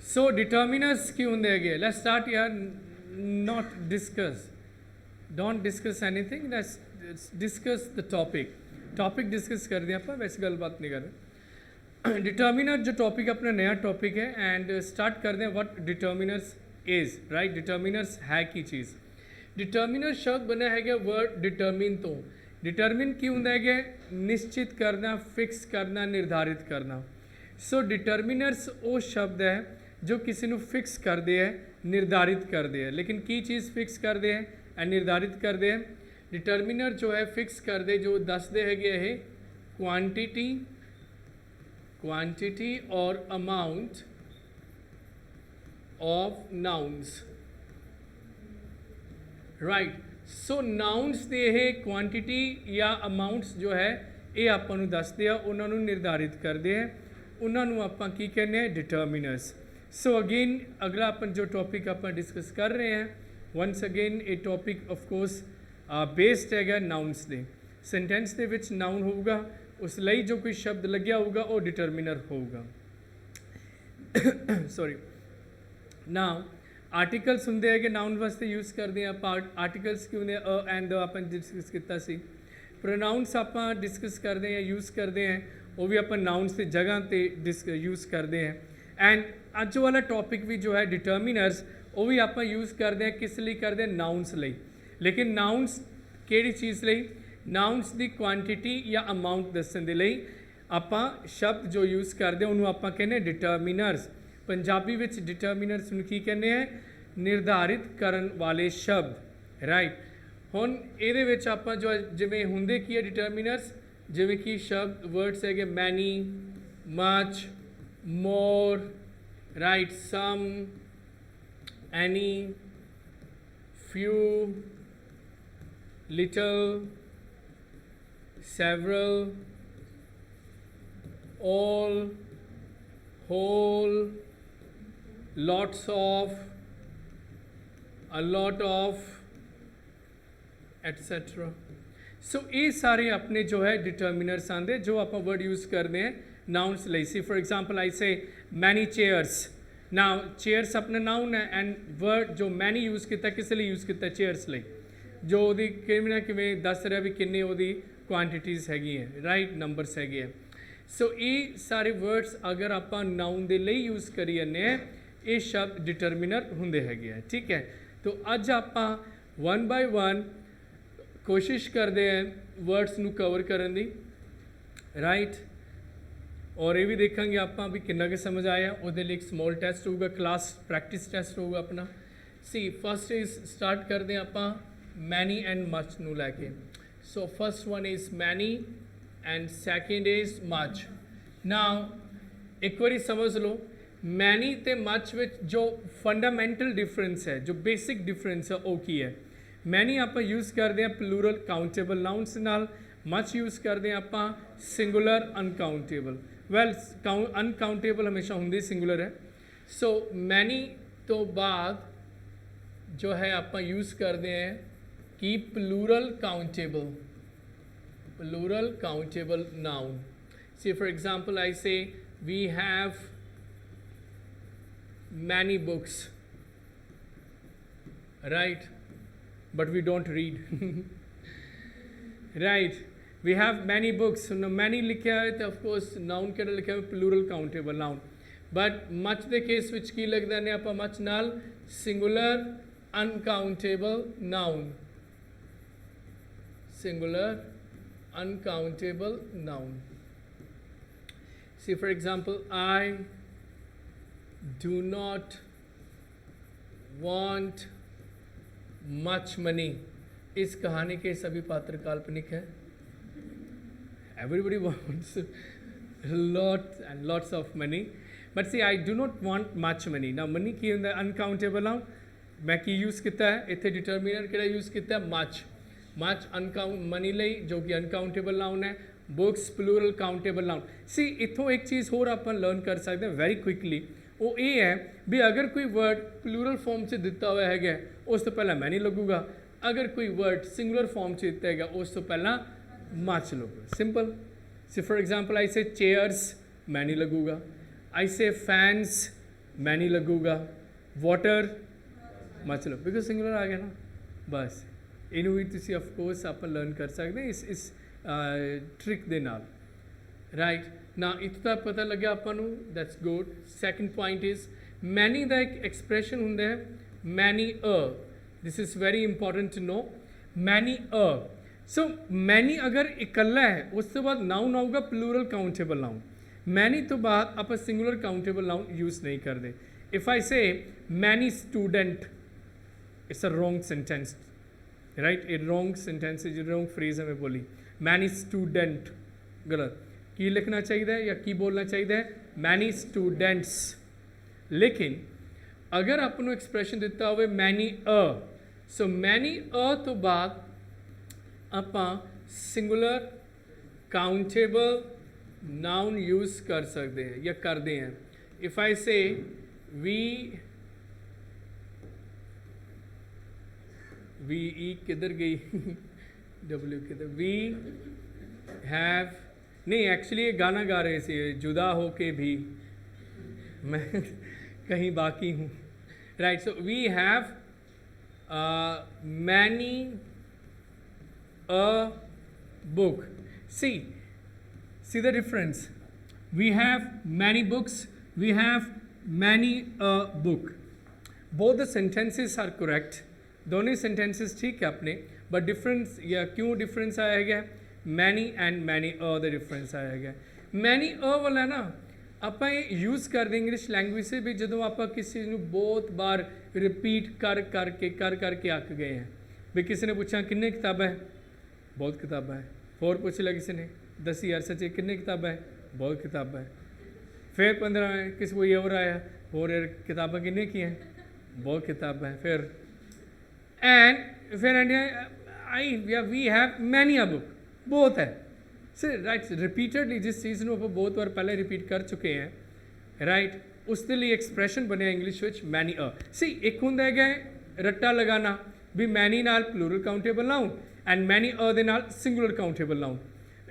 सो determiners की होंगे है। लेट्स स्टार्ट यार, not discuss, don't discuss anything, let's discuss the topic discuss कर दिया आप, वैसे गलबात नहीं कर रहे। डिटर्मिनर जो टॉपिक अपना नया टॉपिक है, एंड स्टार्ट कर दें what determiners is, right. Determiners है की चीज़, डिटर्मिनर शब्द बना है वर्ड डिटर्मिन तो डिटर्मिन की होंगे है निश्चित करना, फिक्स करना, निर्धारित करना। सो डिटर्मिनर्स वो शब्द है जो किसी को फिक्स कर दे है, निर्धारित कर दे है। लेकिन की चीज़ फिक्स कर दे है एंड निर्धारित कर दे है। डिटर्मिनर जो है फिक्स कर दे, जो दस दे है क्वांटिटी और amount of nouns, right. So nouns दे है क्वांटिटी या अमाउंट्स जो है ये ਆਪਾਂ ਨੂੰ ਦੱਸਦੇ ਆ, ਉਹਨਾਂ ਨੂੰ ਨਿਰਧਾਰਿਤ ਕਰਦੇ ਹੈ, ਉਹਨਾਂ ਨੂੰ ਆਪਾਂ ਕੀ ਕਹਿੰਦੇ ਆ, डिटर्मिनर्स। सो अगेन अगला अपन जो टॉपिक आप डिस्कस कर रहे हैं, वंस अगेन ये टॉपिक ऑफ कोर्स बेस्ड है नाउन्स दे। सेंटेंस दे विच नाउन होगा, उस ਲਈ जो कोई शब्द लग्या होगा वो डिटर्मिनर होगा। सॉरी, नाउ आर्टिकल्स होंगे है कि नाउन वास्ते यूज़ करते हैं आप। आर्टिकल्स की होंगे अ एंड द, अपन डिस्कस किया सी। प्रोनाउंस आप डिस्कस करते हैं, यूज़ करते हैं, वो भी अपन नाउन्स की जगह पर यूज़ करते हैं। एंड अज वाला टॉपिक भी जो है डिटर्मिनर्स, वो भी आप यूज़ करते हैं, किस लिए करते हैं, नाउन्स ਲਈ। लेकिन नाउन्स ਕਿਹੜੀ चीज़ ਲਈ, नाउन्स की क्वांटिटी या अमाउंट दसन ਦੇ ਲਈ ਆਪਾਂ शब्द जो यूज़ करते हैं उन्होंने आप कहने डिटर्मिनर्स। पंजाबी विच डिटर्मिनर्स ਨੂੰ ਕੀ ਕਹਿੰਦੇ हैं, निर्धारित ਕਰਨ वाले शब्द, राइट। ਹੁਣ ਇਹਦੇ ਵਿੱਚ ਆਪਾਂ जो ਜਿਵੇਂ ਹੁੰਦੇ ਕੀ ਹੈ डिटर्मिनर्स, ਜਿਵੇਂ कि शब्द वर्ड्स है many, much, more, right, some, any, few, little, several, all, whole, lots of, a lot of, etc. सो ये सारे अपने जो है डिटर्मिनर्स आते जो आप वर्ड यूज़ करते हैं नाउन्स ਲਈ। सी फॉर एग्जांपल आई से मैनी चेयर्स। नाउ चेयर्स अपना नाउन है एंड वर्ड जो मैनी यूज़ किया किस लिए यूज़ किया, चेयर्स ਲਈ, जो ਉਹਦੀ ਕਿਵੇਂ ਨਾ ਕਿਵੇਂ ਦੱਸ ਰਿਹਾ ਵੀ ਕਿੰਨੇ ਉਹਦੀ ਕੁਆਂਟੀਟੀਜ਼ ਹੈਗੀ ਹੈ, ਰਾਈਟ, ਨੰਬਰਸ ਹੈਗੇ ਆ। ਸੋ ਇਹ ਸਾਰੇ ਵਰਡਸ ਅਗਰ ਆਪਾਂ ਨਾउन ਦੇ ਲਈ यूज़ ਕਰੀ ਜਾਂਦੇ ਆ, ਇਹ ਸ਼ਬਦ डिटर्मिनर ਹੁੰਦੇ ਹੈਗੇ ਆ, ठीक है। तो ਅੱਜ ਆਪਾਂ वन बाय वन कोशिश करते हैं वर्ड्स ਨੂੰ कवर करने ਦੀ, राइट। और ये भी देखेंगे आप भी कितना के समझ आया। ਉਹਦੇ ਲਈ एक स्मॉल टेस्ट होगा, क्लास प्रैक्टिस टेस्ट होगा अपना। सी फर्स्ट इज स्टार्ट करते हैं आप मैनी एंड मच ਨੂੰ ਲੈ ਕੇ। So first one is many and second is much. Now एक बारी समझ लो, मैनी ते मच विच जो फंडामेंटल डिफरेंस है, जो बेसिक डिफरेंस है, वो की है। मैनी आप यूज़ करते हैं प्लूरल काउंटेबल नाउन्स नाल, मच यूज़ करते हैं आप सिंगुलर अनकाउंटेबल। वैल अनकाउंटेबल हमेशा होंगे सिंगुलर है। सो मैनी तो बाद जो है आप यूज़ करते हैं कि plural countable noun. See for example I say we have many books, right, but we don't read, right, we have many books। so many लिखा है तो of course noun के लिखा है plural countable noun, but much the case which की लगता है आप much नाल singular uncountable noun, singular uncountable noun। see for example I do not want much money. इस कहानी के सभी पात्र काल्पनिक हैं। Everybody wants lot and lots of money, but see I do not want much money. ना money की होंगे अनकाउंटेबल नाउन, मैं की यूज़ किया है इतने डिटर्मिनर कि यूज़ किया मच। मच अनकाउंट मनी ਲਈ जो कि अनकाउंटेबल नाउन है, बुक्स प्लूरल काउंटेबल नाउन। सी इतों एक चीज़ होर आप लर्न कर सकते हैं वेरी क्विकली, वो ये है भी अगर कोई वर्ड प्लूरल फॉर्म से दिता हुआ है उस तो पहला मैनी लगूगा, अगर कोई वर्ड सिंगुलर फॉर्म से दिता है उस तो पहला मच लगूगा, simple. So for example I say chairs, many लगूगा। आई से फैंस, मैनी लगूगा, वाटर मच लो, बिकॉज सिंगुलर आ गया ना, बस ਇਹਨੂੰ ਵੀ ਤੁਸੀਂ ਆਫ ਕੋਰਸ ਆਪਾਂ ਲਰਨ ਕਰ ਸਕਦੇ ਇਸ ਟ੍ਰਿਕ ਦੇ ਨਾਲ, ਰਾਈਟ ਨਾ। ਇੱਥੋਂ ਤੱਕ ਪਤਾ ਲੱਗਿਆ ਆਪਾਂ ਨੂੰ, that's good. Second point is money ਦਾ ਇੱਕ ਐਕਸਪ੍ਰੈਸ਼ਨ ਹੁੰਦਾ ਹੈ money this is very important to know money so ਮੈਨੀ ਅਗਰ ਇਕੱਲਾ ਹੈ ਉਸ ਤੋਂ ਬਾਅਦ ਨਾउन ਆਊਗਾ ਪਲੂਰਲ ਕਾਊਂਟੇਬਲ ਨਾउन। ਮੈਨੀ ਤੋਂ ਬਾਅਦ ਆਪਾਂ ਸਿੰਗੂਲਰ ਕਾਊਂਟੇਬਲ ਨਾउन ਯੂਜ਼ ਨਹੀਂ ਕਰਦੇ। ਇਫ ਆਈ ਸੇ ਮੈਨੀ student, it's a wrong sentence, right, A wrong sentence है, जो रॉन्ग फ्रेज है मैं बोली। मैनी स्टूडेंट गलत, की लिखना चाहिए या की बोलना चाहिए मैनी स्टूडेंट्स। लेकिन अगर आपको एक्सप्रैशन दिता हो मैनी सो मैनी तो बाद आप सिंगुलर काउंटेबल नाउन यूज़ कर सकते हैं या करते हैं। If I say V E किधर गई डब्ल्यू किधर, वी हैव नहीं, एक्चुअली ये गाना गा रहे थे जुदा हो के भी, मैं कहीं बाकी हूँ, right. So we have many a book, see the difference, we have many books, we have many a book, both the sentences are correct, दोनों सेंटेंसेस ठीक है अपने, बट डिफरेंस या क्यों डिफरेंस आया गया, many and many the difference आया गया। मैनी वाला ना आप यूज़ करते इंग्लिश लैंग्वेज से भी, जो आप किसी को बहुत बार रिपीट कर करके अक गए हैं भी। किसी ने पूछा किन्ने किताबें है, बहुत किताबें है। होर पूछ लिया किसी ने 10 यार सच्चे किन्ने किताबें है, बहुत किताबें है। फिर 15 किसी कोई और आया, और यार किताबें किन्ने की हैं, बहुत किताबें हैं। फिर एंड फिर we have many a book, बहुत है सर, राइट। रिपीटेडली जिस चीज़ को आप बहुत बार पहले रिपीट कर चुके हैं, राइट, उसके लिए एक्सप्रैशन बने इंग्लिश विच मैनी सी। एक होंदा है रट्टा लगाना भी मैनी नाल plural countable noun and many दे नाल सिंगुलर काउंटेबल नाउन।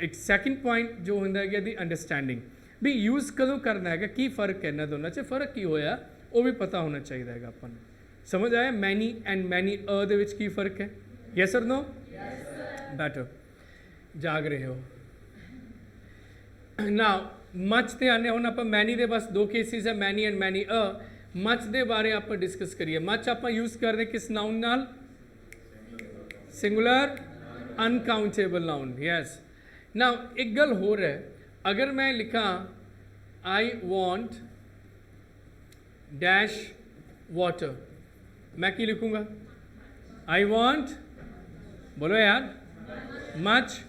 एक सैकेंड पॉइंट जो होंदा है दी अंडरस्टैंडिंग भी यूज़ कदों करना है, की फ़र्क है इन्हां दोनों च, फ़र्क की होया वो भी पता होना चाहिए है अपन नूं। समझ आया मैनी एंड मैनी दे विच की फ़र्क है, यस और नो? बेटर जाग रहे हो ना। मच ते आने हुण आप मैनी दे बस 2 केसिस है, many and many much they बारे आप डिस्कस करिए। मच आप यूज़ कर रहे किस नाउन नाल, सिंगुलर अनकाउंटेबल नाउन, यस। ना एक गल हो रहा है, अगर मैं लिखा आई वॉन्ट डैश वाटर, मैं की लिखूँगा, आई वॉन्ट, बोलो यार, मच,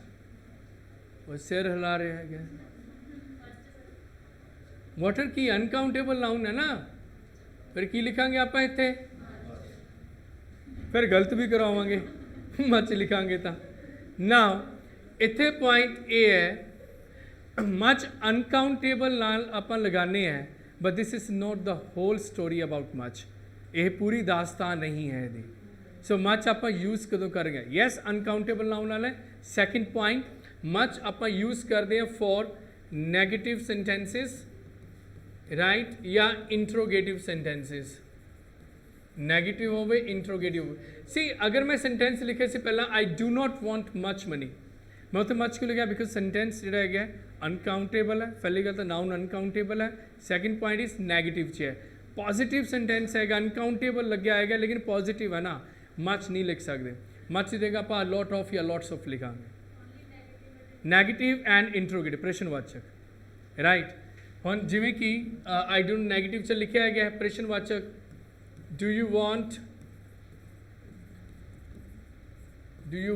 वो सिर हिला रहे हैं क्या, वाटर की अनकाउंटेबल नाउन है ना, फिर की लिखांगे आप इत्थे, फिर गलत भी करावांगे मच लिखांगे तो ना। इत्थे पॉइंट ये है मच अनकाउंटेबल नाल आप लगाने हैं, but this is not the whole story about much, ये पूरी दास्तान नहीं है यदि। सो मच आप यूज़ कदों करेंगे, यस अनकाउंटेबल नाउन वाला। सैकेंड पॉइंट मच आप यूज़ करते हैं फॉर नेगेटिव सेंटेंसेस, राइट, या इंट्रोगेटिव सेंटेंसेस। नेगेटिव हो गए, इंट्रोगेटिव हो गए। सी अगर मैं सेंटेंस लिखे से पहला आई do not want much money, मैं उत्थे मच क्यों लिखा, बिकॉज सेंटेंस जो है अनकाउंटेबल है। पहली गल तो नाउन अनकाउंटेबल है। सैकेंड पॉइंट इज नेगेटिव च है। पॉजिटिव सेंटेंस है अनकाउंटेबल लग्या है लेकिन पॉजिटिव है ना, मच नहीं लिख सकते। मच देगा आप लॉट ऑफ या लॉट्स ऑफ लिखांगे। नेगेटिव एंड इंट्रोगेटिव प्रश्नवाचक, राइट। हम जिमें कि आई डोंट नेगेटिव च लिखा गया है प्रश्नवाचक, do you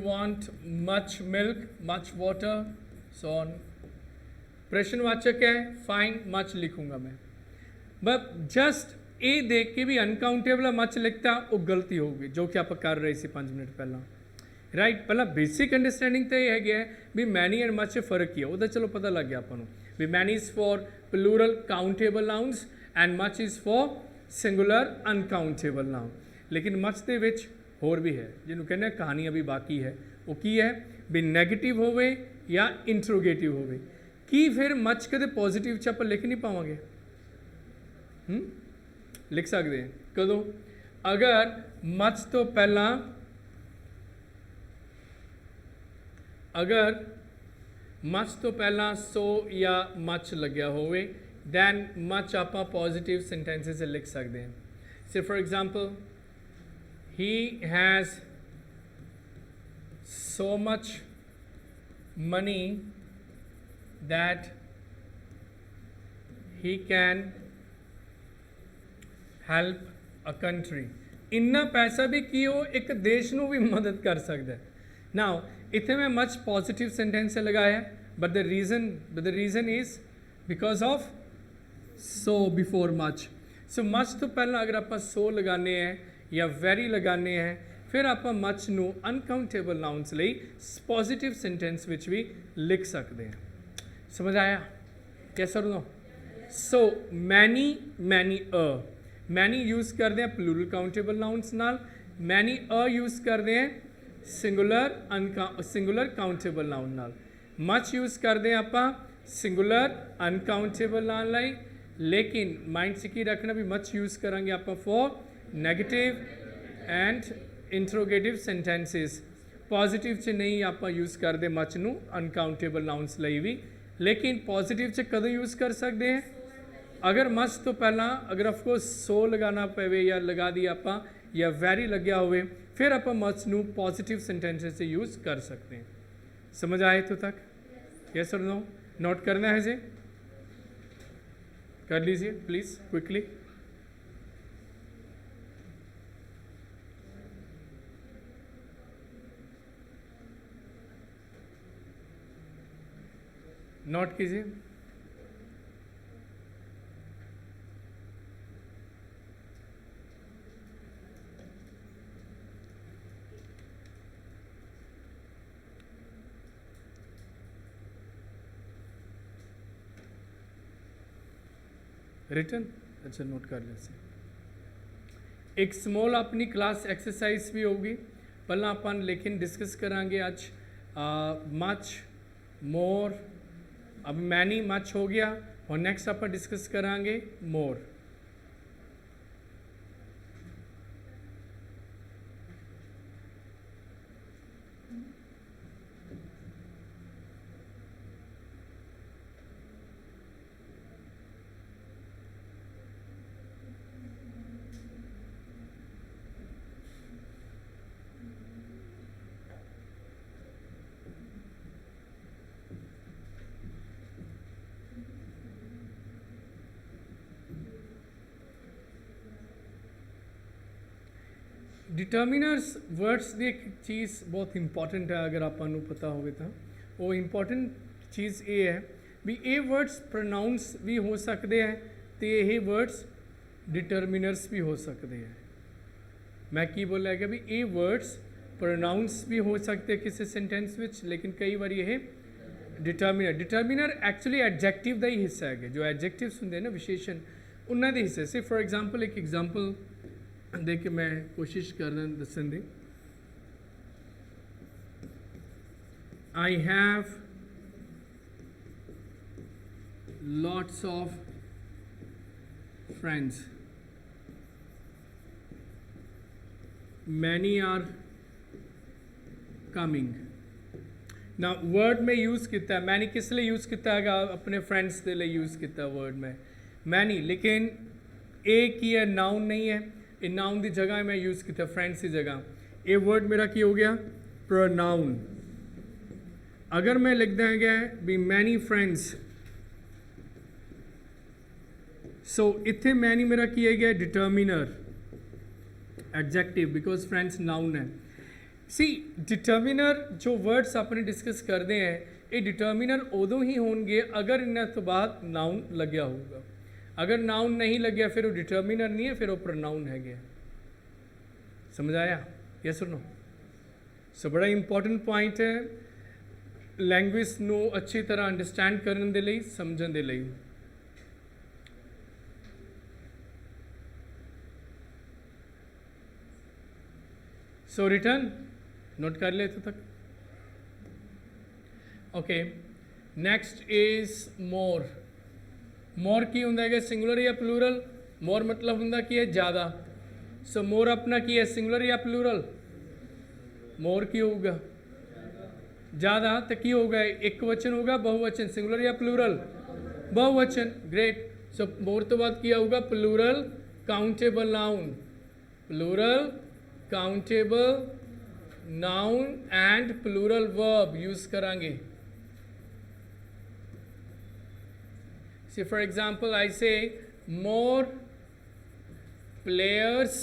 want much milk, much water, so on. प्रश्नवाचक है, फाइन, मच लिखूंगा मैं। बट जस्ट ये देख के भी अनकाउंटेबल मच लिखता वो गलती होगी, जो कि आप कर रहे थे 5 मिनट पहला, राइट। पहला बेसिक अंडरस्टैंडिंग तो यह है भी मैनी एंड मच फर्क ही है, वो चलो पता लग गया अपन भी many is for plural countable nouns and much is for singular uncountable noun. लेकिन मच के विच होर भी है जिन्होंने कहने कहानी अभी बाकी है, वो की है भी नैगेटिव होवे या इंट्रोगेटिव होवे। की फिर मच कदे पॉजिटिव च आप लिख नहीं पावांगे, लिख सकते हैं कदों अगर मच तो पहला अगर मच तो पहला सो या मच लग्या होवे दैन मच आप पॉजिटिव सेंटेंसेस लिख सकते हैं से for example he has so much money that he can help a country इन्ना पैसा भी कि वो एक देश नू भी मदद कर सकता है नाउ इतने में मच पॉजिटिव सेंटेंस लगाया but the reason is because of so before much so much तो पहला अगर आप सो लगाने हैं या वेरी लगाने हैं फिर आप मच नू अनकाउंटेबल नाउन्स ਲਈ पॉजिटिव सेंटेंस विच भी लिख सकते हैं समझ आया कैसा no so many many many use करते हैं प्लूरल काउंटेबल नाउन्स नाल मैनी यूज़ करते हैं सिंगुलर काउंटेबल नाउन नाल मच यूज़ करते हैं आप सिंगुलर अनकाउंटेबल नाउन लाई लेकिन माइंड से की रखना भी मच यूज़ करांगे आप for negative and interrogative sentences positive च नहीं आप यूज़ करते मच नू अनकाउंटेबल नाउन्स ਲਈ भी लेकिन पॉजिटिव च कदों यूज़ कर सकते हैं अगर मच तो पहला अगर ऑफकोर्स सो लगाना पवे या लगा दी आप या वेरी लग्या हुए फिर आप मच नू पॉजिटिव सेंटेंसेस से यूज़ कर सकते हैं समझ आए तो तक यस और नो नोट करना है जी कर लीजिए प्लीज़ क्विकली नोट कीजिए रिटन अच्छा नोट कर लेते एक स्मॉल अपनी क्लास एक्सरसाइज भी होगी पहला अपन लेकिन डिस्कस करांगे आज मच मोर अब मैनी मच हो गया और नेक्स्ट आप डिस्कस करांगे मोर डिटर्मिनर्स वर्ड्स की एक चीज़ बहुत इंपॉर्टेंट है अगर आपको पता होवे तो वो इंपॉर्टेंट चीज़ ये है भी ये वर्ड्स प्रोनाउंस भी हो सकते हैं तो ये वर्ड्स डिटर्मिनर्स भी हो सकते हैं मैं की बोला कि भी ये वर्ड्स प्रोनाउंस भी हो सकते हैं किसी सेंटेंस विच लेकिन कई बार ये डिटर्मिनर एक्चुअली एडजैक्टिव का ही हिस्सा है जो एडजैक्टिव्स होंगे ना विशेषण उन्होंने हिस्से से फॉर एग्जाम्पल एक एग्जाम्पल दे के मैं कोशिश कर रहा दसन दी I have lots of friends many are coming ना वर्ड में यूज़ किया है मैनी किस लिए यूज़ किया है अपने फ्रेंड्स के लिए यूज़ किया वर्ड में मैनी लेकिन एक ही है नाउन नहीं है ये नाउन की जगह मैं यूज़ किया फ्रेंड्स की जगह ये वर्ड मेरा की हो गया प्रोनाउन अगर मैं लिख देंगे भी मैनी फ्रेंड्स सो इतने मैनी मेरा किया गया determiner adjective because friends noun है सी डिटर्मिनर जो वर्ड्स अपने डिस्कस करते हैं ये डिटर्मिनर उदों ही होंगे अगर इन्हों तो बाद नाउन लग्या होगा अगर नाउन नहीं लग्या फिर वो डिटर्मिनर नहीं है फिर वो प्रोनाउन है गया समझ आया ये सुनो सो बड़ा इंपॉर्टेंट पॉइंट है लैंग्वेज नू अच्छी तरह अंडरस्टैंड करने के लिए समझने के लिए सो रिटर्न नोट कर ले तो तक ओके नेक्स्ट इज मोर मोर की होंगे सिंगुलर या प्लूरल मोर मतलब हुंदा की है ज़्यादा। सो मोर अपना की है सिंगुलर या प्लूरल? मोर की होगा ज़्यादा, तो की होगा एक वचन होगा बहुवचन, सिंगुलर या प्लूरल? बहुवचन। ग्रेट। सो मोर तो बाद किया होगा plural countable noun, plural countable noun and plural verb use करांगे। See, for example, I say more players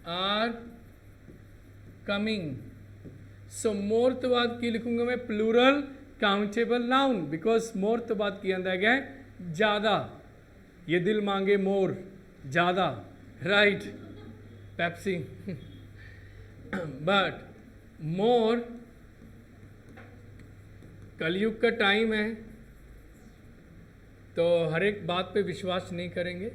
are coming. So more तो बाद की लिखूंगा मैं plural countable noun, because more तो बाद की अंदर गया ज़्यादा। ये दिल मांगे मोर, ज़्यादा, राइट, पेप्सी। बट मोर कलयुग का टाइम है, तो हर एक बात पे विश्वास नहीं करेंगे।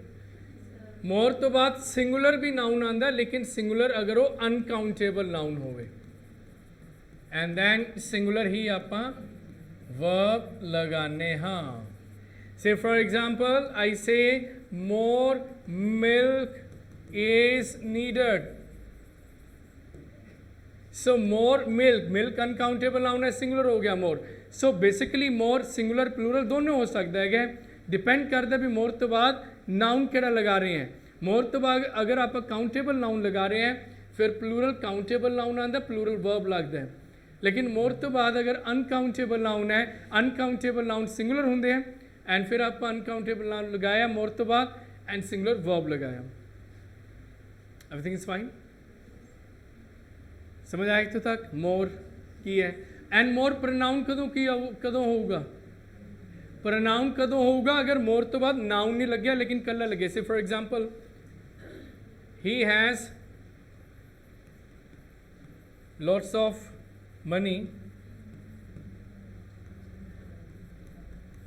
मोर तो बात सिंगुलर भी नाउन आंदा, लेकिन सिंगुलर अगर वो अनकाउंटेबल नाउन होवे, एंड देन सिंगुलर ही आपां वर्ब लगाने। हाँ, say for example I say more milk is needed. So more milk, milk uncountable noun है, सिंगुलर हो गया more. So basically more singular plural दोनों हो सकता है, डिपेंड करता भी मोर तो बाद नाउन केड़ा लगा रहे हैं। मोर तो बाद अगर आप काउंटेबल नाउन लगा रहे हैं, फिर प्लूरल काउंटेबल नाउन आंदा, प्लूरल वर्ब लगता है। लेकिन मोर तो बाद अगर अनकाउंटेबल नाउन है, अनकाउंटेबल नाउन सिंगुलर होंगे हैं, एंड फिर आप अनकाउंटेबल नाउन लगाया मोर तो बाद एंड सिंगुलर वर्ब लगाया। एवरीथिंग इज फाइन, समझ आया तो तक? मोर की है। एंड मोर प्रोनाउन कदों होगा? प्रोनाउन कदों होगा अगर मोर तो बाद नाउन नहीं लग गया लेकिन कल्ला लगे। Say for example, he has lots of money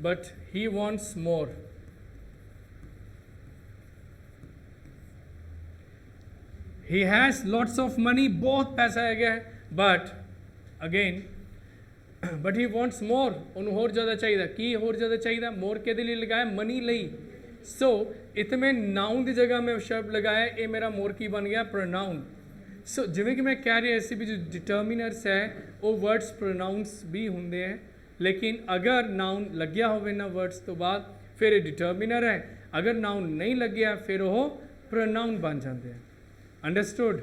but he wants more. He has lots of money, बहुत पैसा है गया है, but again but he wants more, उन्होंने होर ज़्यादा चाहिए। की होर ज़्यादा चाहिए? मोर के लिए लगाया मनी लई। सो इतने नाउन की जगह में शब्द लगाया, ये मेरा मोर की बन गया प्रोनाउन। सो जिमें कि मैं कह रही ऐसे भी जो डिटर्मिनर्स है वो वर्ड्स प्रोनाउंस भी होंगे हैं, लेकिन अगर नाउन लग गया हो ना वर्ड्स तो बाद फिर ये डिटर्मिनर है, अगर नाउन नहीं लग गया फिर वो प्रोनाउन बन जाते हैं। अंडरस्टूड?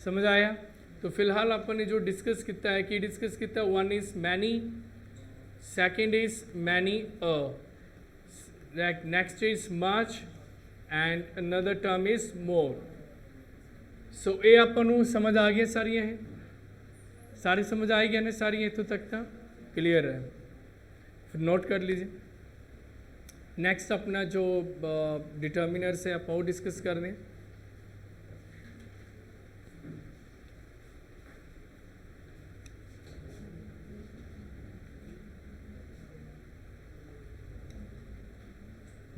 समझ आया? तो फिलहाल अपन जो डिस्कस किया है कि डिस्कस किया, one is many, second is many next is much and another term is more. So ये अपन समझ आ गया सारियाँ हैं, सारी समझ आ गया ना सारी इतों तक था क्लियर है? फिर नोट कर लीजिए। नेक्स्ट अपना जो डिटर्मिनर्स है आप वो डिस्कस कर दें।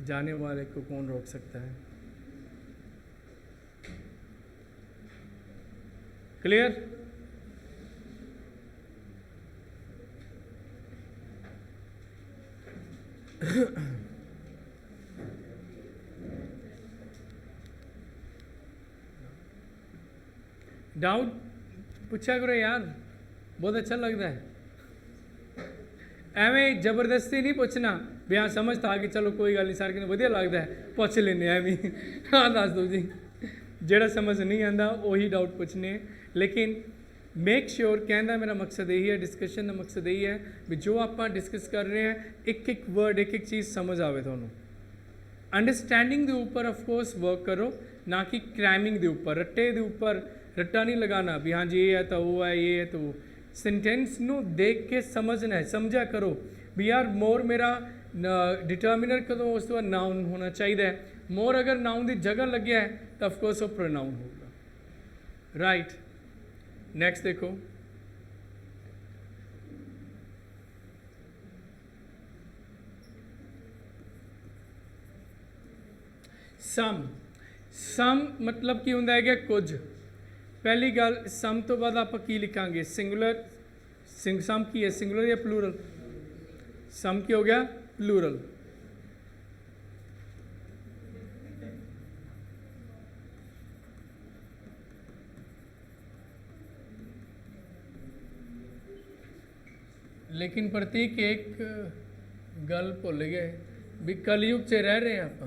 जाने वाले को कौन रोक सकता है? क्लियर? डाउट पूछा करो यार, बहुत अच्छा लगता है। एवें जबरदस्ती नहीं पूछना भी हाँ समझ था कि चलो कोई गल नहीं, सारे कहने वधिया लगता है पूछ लेने एवं। हाँ दस दो जी, जेड़ा समझ नहीं आता वही डाउट पूछने, लेकिन मेक श्योर कहना मेरा मकसद यही है, डिस्कशन का मकसद यही है भी जो आप डिस्कस कर रहे हैं एक एक वर्ड एक एक चीज़ समझ आवे थोनों। अंडरस्टैंडिंग के ऊपर ऑफकोर्स वर्क करो, ना कि क्रैमिंग के ऊपर, रट्टे के ऊपर रट्टा नहीं लगाना भी हाँ जी ये है तो वो है, ये है तो वो। सेंटेंस नू देख के समझना है, समझा करो भी यार मोर मेरा डिटर्मिनर कदों उस तो नाउन होना चाहिए। मोर अगर नाउन की जगह लग गया है तो ऑफकोर्स वो प्रोनाउन होगा। राइट, नेक्स्ट देखो। सम मतलब की होंदा है कुछ। पहली गल सम तो बाद आप की लिखांगे सिंगुलर, सम की है सिंगुलर या प्लूरल? सम की हो गया प्लूरल। लेकिन प्रतीक एक गल भुल गए भी कलयुग च रह रहे हैं आप।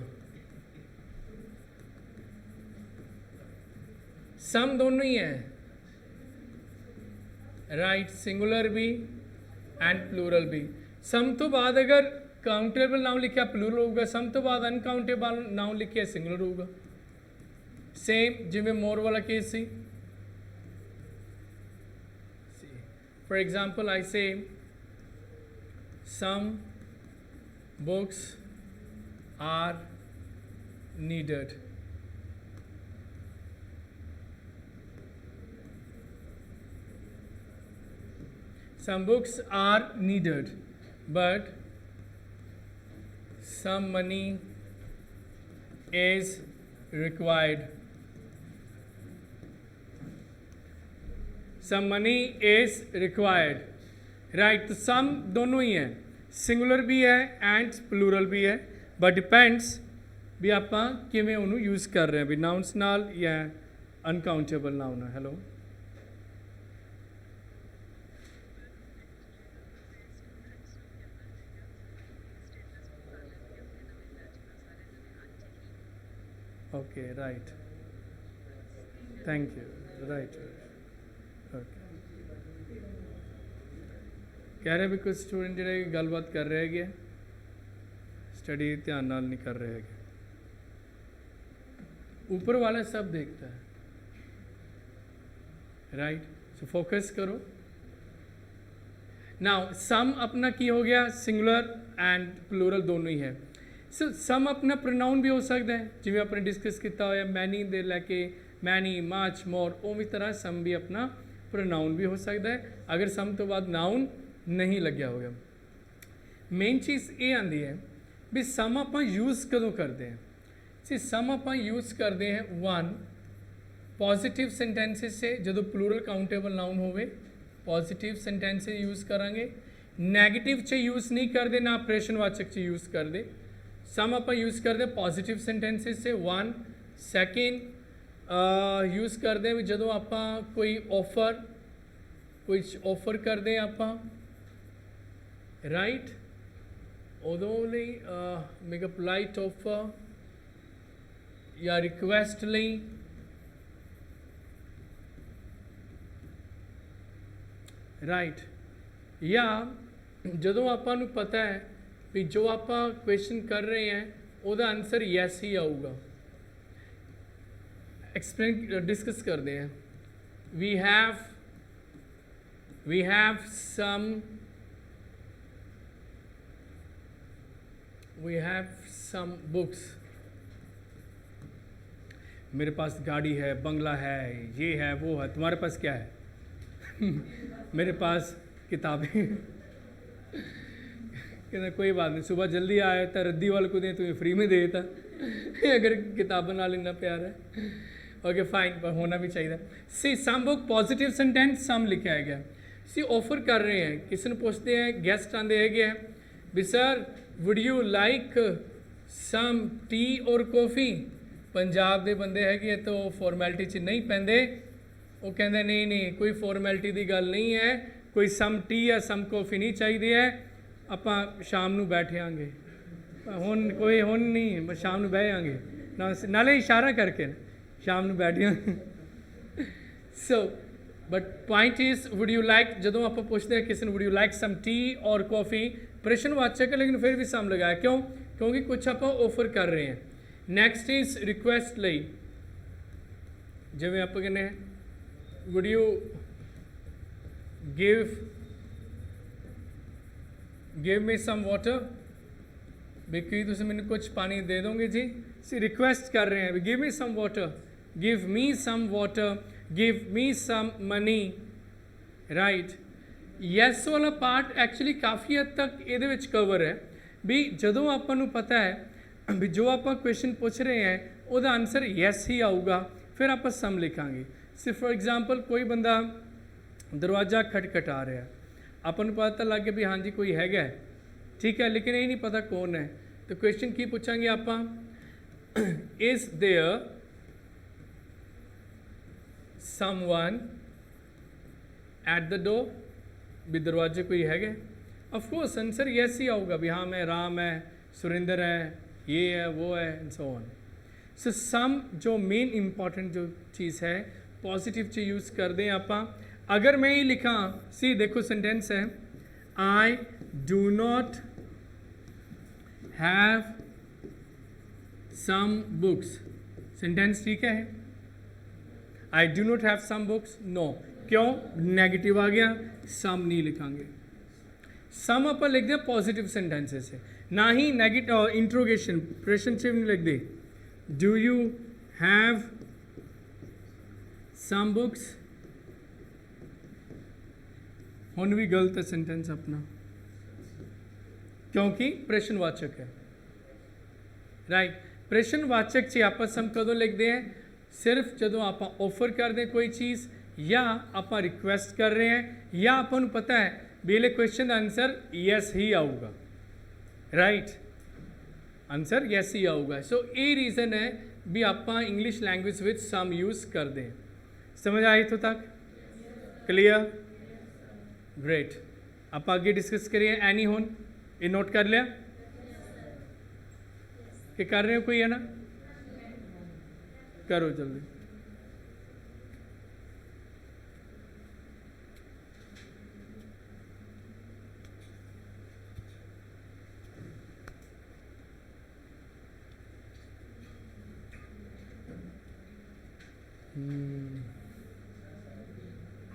सम दोनों ही है, राइट, सिंगुलर भी एंड प्लूरल भी। सम तो बाद अगर काउंटेबल नाउन लिखा प्लूरल होगा, सम तो बाद अनकाउंटेबल नाउन लिखा सिंगुलर होगा। सेम जिमें मोर वाला केस सी। For example I say some books are needed. Some books are needed, but some money is required. Some money is required. Right, तो सम दोनों ही है, सिंगुलर भी है एंड प्लूरल भी है, बट डिपेंड्स भी आप किमें उन्होंने यूज़ कर रहे हैं भी नाउन्स नाल या अनकाउंटेबल नाउन है। Hello, okay, right, thank you, right, okay. कह रहे भी कुछ स्टूडेंट जोड़े गलबात कर रहे हैं, स्टडी ध्यान नाल नहीं कर रहे हैं। ऊपर वाला सब देखता है, राइट, सो फोकस करो। नाउ सम अपना की हो गया, सिंगुलर एंड प्लूरल दोनों ही है। सो सम अपना प्रोनाउन भी हो सकता है, जिवें अपने डिस्कस किया होया मैनी दे लैके मैनी, मच, मोर, उसी तरह सम भी अपना प्रोनाउन भी हो सकता है अगर सम तो बाद नाउन नहीं लग्या होगा। मेन चीज़ ये आती है भी सम आप यूज़ कदों करते हैं। सी सम आप यूज़ करते हैं वन पॉजिटिव सेंटेंसिस से, जो प्लूरल काउंटेबल नाउन होवे पॉजिटिव सेंटेंसिस यूज़ करांगे। नैगेटिव च यूज़ नहीं करते, ना प्रश्नवाचक च यूज़ करते। सम आप यूज़ करते पॉजिटिव सेंटेंसिस से वन। सैकेंड यूज़ करते भी जो आप कोई ऑफर करते हैं आप, राइट, उदों ਲਈ मेक अ पोलाइट ऑफर या रिक्वेस्ट ਲਈ, राइट, या ਜਦੋਂ ਆਪਾਂ ਨੂੰ ਪਤਾ ਹੈ ਵੀ ਜੋ ਆਪਾਂ क्वेश्चन कर रहे हैं ਉਹਦਾ आंसर यस ही आऊगा। एक्सप्लेन डिस्कस करते हैं। We have some books। मेरे पास गाड़ी है, बंगला है, ये है, वो है, तुम्हारे पास क्या है? मेरे पास किताबें। कहना कोई बात नहीं, सुबह जल्दी आए तो रद्दी वाले को दे, तुम्हें फ्री में देता अगर किताबों नाल इतना प्यार है। ओके फाइन, पर होना भी चाहिए। सी सम बुक पॉजिटिव सेंटेंस सम लिखा है गया। सी ऑफर कर रहे हैं, किसी ने पूछते हैं, गेस्ट आते है भी sir would you like some tea और कॉफ़ी। पंजाब के बंदे है तो फॉर्मैलिटी च नहीं पैंदे, वो कहते नहीं नहीं कोई फॉर्मैलिटी की गल नहीं है, कोई सम टी या सम कॉफ़ी नहीं चाहिए है, आप शाम नूं बैठांगे, हुण कोई हुण नहीं, शाम नूं बह जाएंगे, नाले इशारा करके शाम नूं बैठ जाएंगे। So but point is would you like, जदों आप पूछते हैं किसी ने would you like some tea और कॉफ़ी, प्रश्नवाचक है लेकिन फिर भी सम लगाया, क्यों? क्योंकि कुछ आप ऑफर कर रहे हैं। नैक्सट इज़ रिक्वेस्ट लई, जिवें आप कहने would you give me some water, भी की तुम मैंने कुछ पानी दे दोगे जी। सी रिक्वेस्ट कर रहे हैं, give me some water, give me some water, give me some money, right. Yes वाला पार्ट एक्चुअली काफ़ी हद तक ये कवर है भी जदों आपको पता है भी जो आप क्वेश्चन पूछ रहे हैं वह आंसर यस ही आऊगा, फिर आप सम लिखांगे। सिर्फ फॉर एग्जाम्पल कोई बंदा दरवाज़ा खटखटा रहा है, अपन पता लग गया भी हाँ जी कोई हैगा, ठीक है, लेकिन ये नहीं पता कौन है, तो क्वेश्चन की पूछांगे आप, is there someone at the door, भी दरवाजे कोई हैगे, ऑफ कोर्स आंसर यस ही आऊगा भी, हाँ मैं राम है, सुरेंद्र है, ये है, वो है एंड सो ऑन। सो सम जो मेन इंपॉर्टेंट जो चीज़ है पॉजिटिव च यूज़ कर दें आप। अगर मैं ये लिखा, सी देखो सेंटेंस है, I do not have some books, sentence ठीक है, I do not have some books, no, क्यों, नेगेटिव आ गया, सम नहीं लिखांगे। सम अपन लिख दें पॉजिटिव सेंटेंसेस है, ना ही नेगेटिव इंट्रोगेशन प्रश्न चिन्ह लिख दे, do you have some books, हुन भी गलत है सेंटेंस अपना, क्योंकि प्रश्नवाचक है, राइट। प्रश्नवाचक च आप सम कदों लिखते हैं, सिर्फ जदों आप ऑफर कर दें कोई चीज़, या आप रिक्वेस्ट कर रहे हैं, या अपन पता है बेले क्वेश्चन का आंसर यस ही आऊगा, राइट, आंसर यस ही आऊगा। सो ये रीज़न है भी आप इंग्लिश लैंग्वेज विच सम यूज़ कर दें। समझ आई तो तक, क्लियर, ग्रेट। आप आगे डिस्कस करिए। एनी होन ये नोट कर लिया कि कर रहे हो, कोई है ना, करो जल्दी।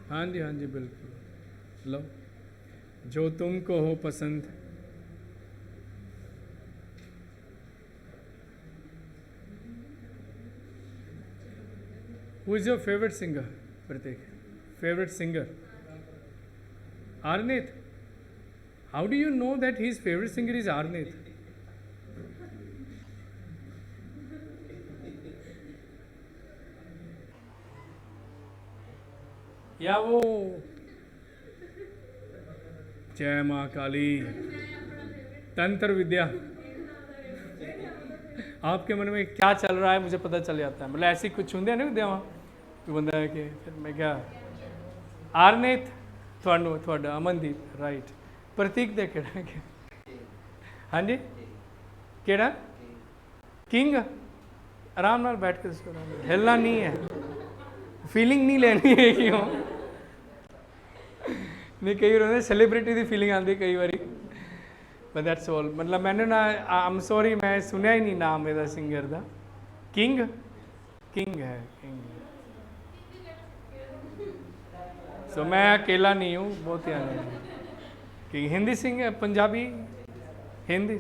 हाँ जी, हाँ जी, बिल्कुल, लो, जो तुमको हो पसंद। Who is your favorite singer, Pratik? Favorite singer? Arnit. How do you know that his favorite singer is Arnit? या वो जय माँ काली तंत्र विद्या, आपके मन में क्या चल रहा है मुझे पता चल जाता है, मतलब ऐसी कुछ होंगे नहीं विद्या वहाँ तो बंदा है कि फिर मैं क्या, आरनेत थानू थोड़ा, अमनदीप, राइट, प्रतीक दे केड़ा, हाँ जी, केड़ा, किंग, आराम नाल बैठ के हिलना नहीं है, फीलिंग नहीं लेनी है क्यों नहीं, कई बार सैलीब्रिटी की फीलिंग आती कई बारी, बट दैट्स ऑल। मतलब मैंने ना, आई एम सॉरी मैं सुनिया ही नहीं नाम मेरा सिंगर का, किंग, किंग है, किंग। सो मैं अकेला नहीं हूँ, बहुत याद है, king Hindi singer, Punjabi Hindi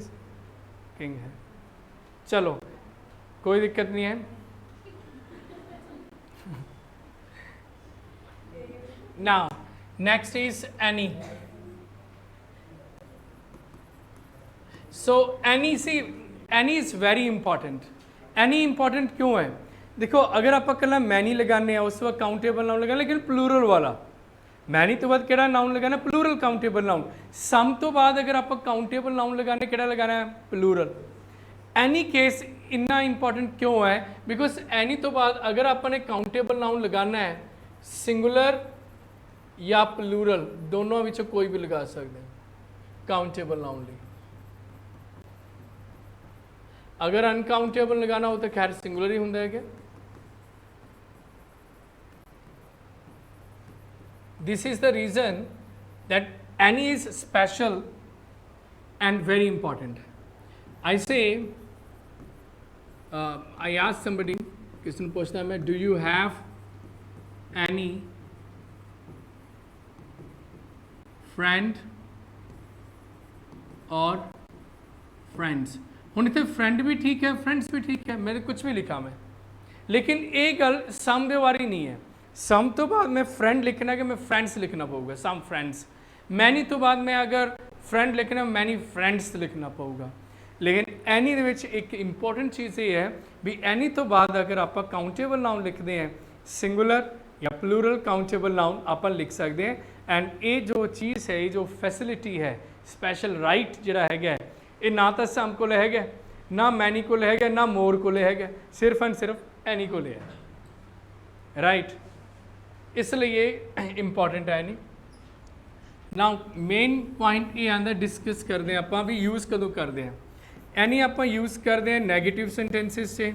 king है। चलो कोई दिक्कत नहीं है। Now, next is any. So any is very important. Any important क्यों है? देखो अगर आप कल मैनी लगाने उस वक्त काउंटेबल नाउन लगाना, लेकिन प्लूरल वाला, मैनी तो बाद केड़ा नाउन लगाना, प्लूरल काउंटेबल नाउन। सम तो बाद अगर आप काउंटेबल नाउन लगाने केड़ा लगाना है, प्लूरल। एनी केस इतना इंपॉर्टेंट क्यों है? बिकॉज एनी तो बाद अगर आपने काउंटेबल नाउन लगाना है, सिंगुलर या प्लूरल दोनों विचों कोई भी लगा सकते हैं काउंटेबल नाउन लिए। अगर अनकाउंटेबल लगाना हो तो खैर सिंगुलर ही होंगे है क्या? This is the reason that any is special and very important. I say I ask somebody, किसी ने पूछता है मैं, do you have any friend और फ्रेंड्स। हुण इत्थे फ्रेंड भी ठीक है, फ्रेंड्स भी ठीक है, मैंने कुछ भी लिखा मैं, लेकिन ये गल सम दे बारे नहीं है। सम तो बाद मैं फ्रेंड लिखना कि मैं फ्रेंड्स लिखना पऊगा, सम फ्रेंड्स। मैनी तो बाद मैं अगर फ्रेंड लिखना मैनी फ्रेंड्स लिखना पऊगा। लेकिन एनी दे विच एक इंपॉर्टेंट चीज़ ये है भी एनी तो बाद अगर आप काउंटेबल नाउन लिखते हैं, सिंगुलर या प्लूरल काउंटेबल नाउन आप लिख सकते हैं। एंड ये जो चीज़ है, ये जो फैसिलिटी है, स्पैशल राइट जिहड़ा हैगा, ये ना तो सम को हैगा, ना मैनी को हैगा, ना मोर को हैगा, सिर्फ एंड सिर्फ एनी को है, राइट। इसलिए ये इंपॉर्टेंट है एनी। ਨਾਓ ਮੇਨ ਪੁਆਇੰਟ ਇਹ ਆਂਦਾ ਡਿਸਕਸ ਕਰਦੇ ਆਪਾਂ ਵੀ ਯੂਜ਼ ਕਦੋਂ ਕਰਦੇ ਆ ਐਨੀ ਆਪਾਂ ਯੂਜ਼ ਕਰਦੇ ਆ ਨੈਗੇਟਿਵ ਸੈਂਟੈਂਸਿਸ 'ਚ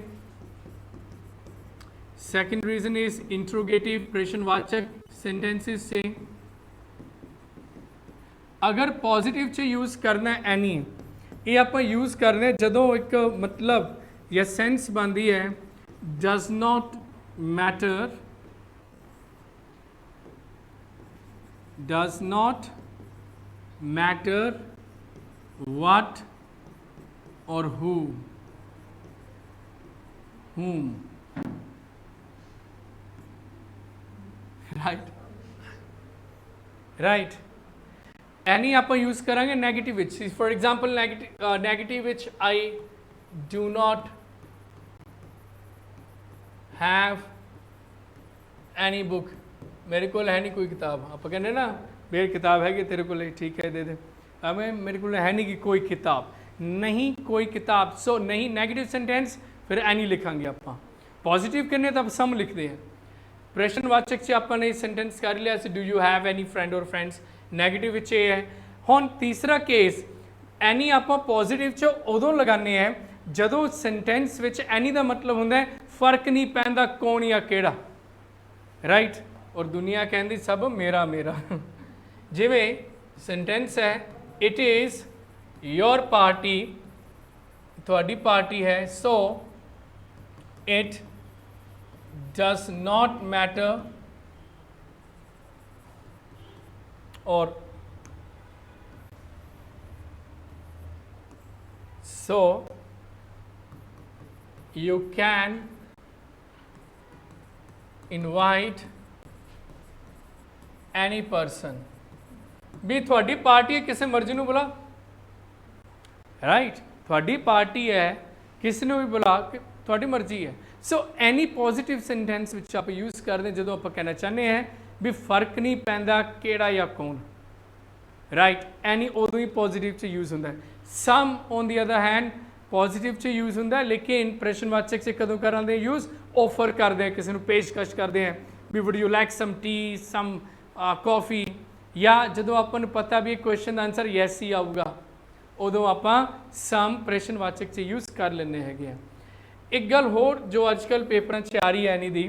ਸੈਕੰਡ ਰੀਜ਼ਨ ਇਜ਼ ਇੰਟਰੋਗੇਟਿਵ ਪ੍ਰਸ਼ਨਵਾਚਕ ਸੈਂਟੈਂਸਿਸ 'ਚ ਅਗਰ ਪੋਜ਼ਿਟਿਵ 'ਚ ਯੂਜ਼ ਕਰਨਾ ਐਨੀ ਇਹ ਆਪਾਂ ਯੂਜ਼ ਕਰਦੇ ਜਦੋਂ ਇੱਕ ਮਤਲਬ ਜਾਂ ਸੈਂਸ ਬਣਦੀ ਹੈ does not matter does not matter what or whom right any ਆਪਾਂ यूज़ करांगे negative which for example negative which I do not have any book मेरे को है नहीं कोई किताब आप कहने ना मेरी किताब है कि तेरे को ठीक है दे दे हमें मेरे को है नहीं कि कोई किताब नहीं कोई किताब सो नहीं नेगेटिव सेंटेंस फिर एनी लिखांगे आप पॉजिटिव करने तो आप सम लिखते हैं प्रश्नवाचक से आपने सेंटेंस कर लिया do you have any friend और फ्रेंड्स नैगेटिव विच ये है हुण तीसरा केस एनी आप पॉजिटिव च उदों लगाने हैं जदों सेंटेंस विच एनी का मतलब होंदा है फर्क नहीं पैंदा कौन या केड़ा राइट और दुनिया कहती सब मेरा मेरा जिमें सेंटेंस है इट इज़ योर पार्टी थोड़ी पार्टी है so it does not matter और सो you can invite any person भी थोड़ी पार्टी है किसी मर्जी ਨੂੰ बुला राइट थोड़ी पार्टी है किसी ਨੂੰ भी बुला थोड़ी मर्जी है सो एनी पॉजिटिव सेंटेंस विच आप यूज़ करते जो आप कहना चाहते हैं भी फर्क नहीं पैंदा केड़ा या कौन राइट एनी उदों ही पॉजिटिव च यूज़ होंदा है some on the other hand positive च यूज़ होंदा है लेकिन प्रश्नवाचक से कदों करांदे यूज़ ऑफर करते हैं किसी को पेशकश करते हैं भी would you like some tea some coffee या जो अपन पता भी क्वेश्चन का आंसर यस ही आऊगा उदों आप सम प्रश्नवाचक से यूज़ कर लेने हैं एक गल होर जो अजकल पेपर च आ रही है एनी दी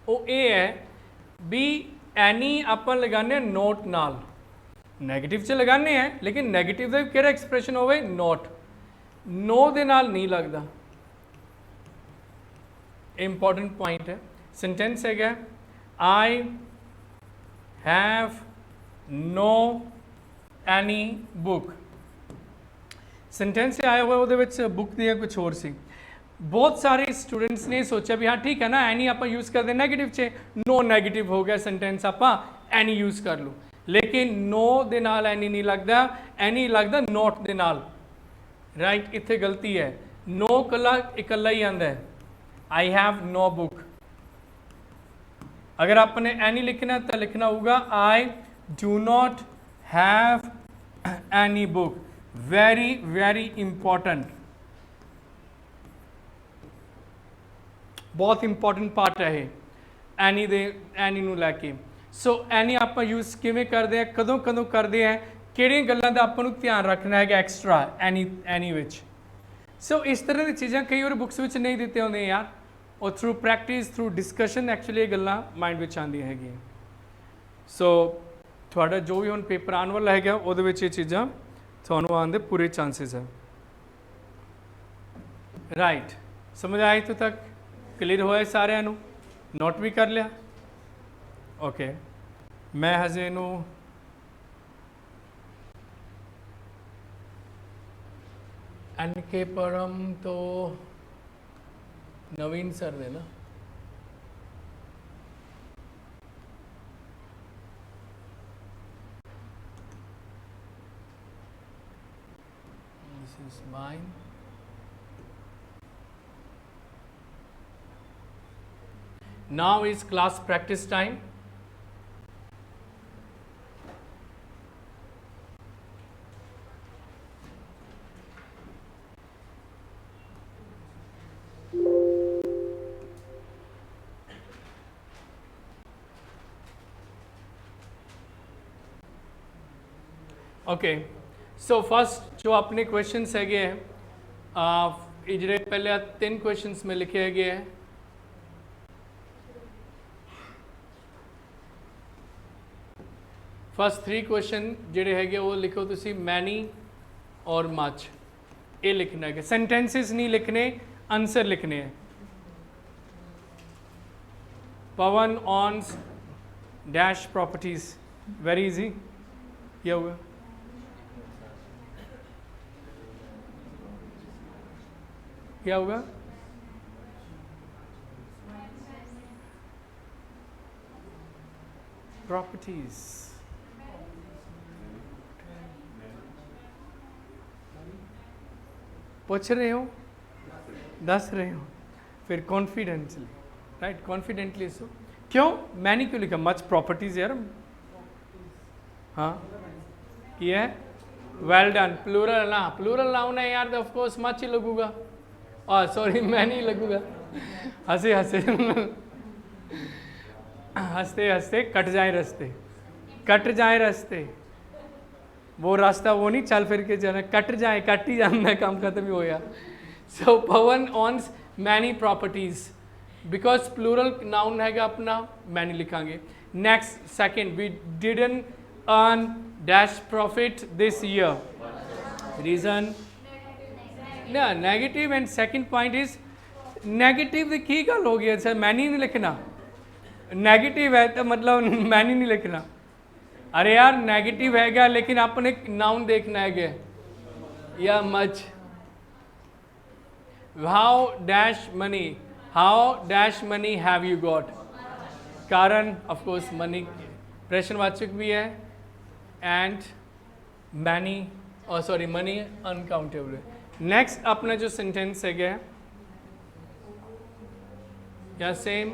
वो ये है भी एनी आप लगाने नोट नाल नैगेटिव च लगाने हैं लेकिन नैगेटिव का किहड़ा एक्सप्रैशन होवे नोट नो दे नाल नहीं लगता इंपॉर्टेंट पॉइंट है सेंटेंस है I have no any book sentence आया हुआ वो बुक दिया कुछ और सी बहुत सारे स्टूडेंट्स ने सोचा भी हाँ ठीक है ना एनी आप यूज़ करते नैगेटिव चे नो नैगेटिव हो गया सेंटेंस आप एनी यूज़ कर लो लेकिन नो दे नाल एनी नहीं लगता एनी लगता नोट दे नाल राइट इत्थे गलती है नो कला इकल्ला ही आंदा है आई हैव नो बुक अगर आपने एनी लिखना तो लिखना होगा आई do not have any book very very important बहुत इंपॉर्टेंट पार्ट है एनी दे एनी नूं लैके सो एनी आप यूज़ किवें करते हैं कदों कदों करते हैं किहड़ियां गल्लां दा आपां नूं ध्यान रखना है एक्सट्रा एनी विच सो इस तरह की चीज़ां कई बार बुक्स विच नहीं दित्ते होंदे यार और through practice through discussion actually ये गल्लां माइंड विच आंदियां हैगियां सो तुहाडा जो भी हुण पेपर आने वाला है उहदे विच ये चीज़ां तुहानूं आउण दे पूरे चांसिस है राइट समझ आई तो तक क्लीयर होया सारिਆਂ ਨੂੰ नोट भी कर लिया ओके मैं हजे नूं एन के परम तो नवीन सर ने ना this is mine now is class practice time okay so first जो अपने क्वेश्चंस हैगे हैं ये ਜਿਹੜੇ ਪਹਿਲੇ 3 क्वेश्चंस में लिखे हैगे हैं फर्स्ट 3 क्वेश्चन ਜਿਹੜੇ ਹੈਗੇ ਉਹ ਲਿਖੋ ਤੁਸੀਂ मैनी और मच ये लिखना है सेंटेंसेस नहीं लिखने आंसर लिखने हैं पवन ऑन्स डैश प्रॉपर्टीज वेरी इजी क्या होगा क्या होगा प्रॉपर्टीज पूछ रहे हो दस रहे हो फिर कॉन्फिडेंटली राइट कॉन्फिडेंटली सो क्यों मैंने क्यों लिखा मच प्रॉपर्टीज यार हाँ किया है वेल डन प्लूरल नाउन है यार ऑफ कोर्स मच ही लगूगा और सॉरी मैं नहीं लगूगा हंसे हंसे हंसते हंसते कट जाए रास्ते वो रास्ता वो नहीं चल फिर के जाना कट ही जाना काम खत्म ही हो गया सो पवन ऑन्स many properties because plural noun हैगा अपना मैनी लिखांगे next second we didn't earn dash profit this year reason ना negative and second point is negative की गल हो गई सर मैनी नहीं लिखना नेगेटिव है तो मतलब मैनी नहीं लिखना अरे यार नेगेटिव हैगा लेकिन अपने नाउन देखना है या much how dash money have you got कारण ऑफ कोर्स मनी प्रश्नवाचक भी है एंड मैनी और सॉरी मनी अनकाउंटेबल नेक्स्ट अपना जो सेंटेंस है या सेम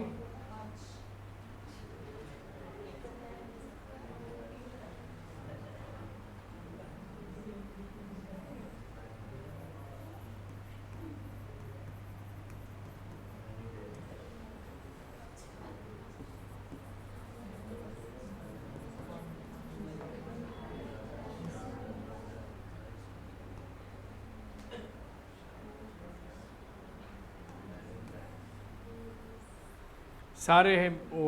सारे हैं वो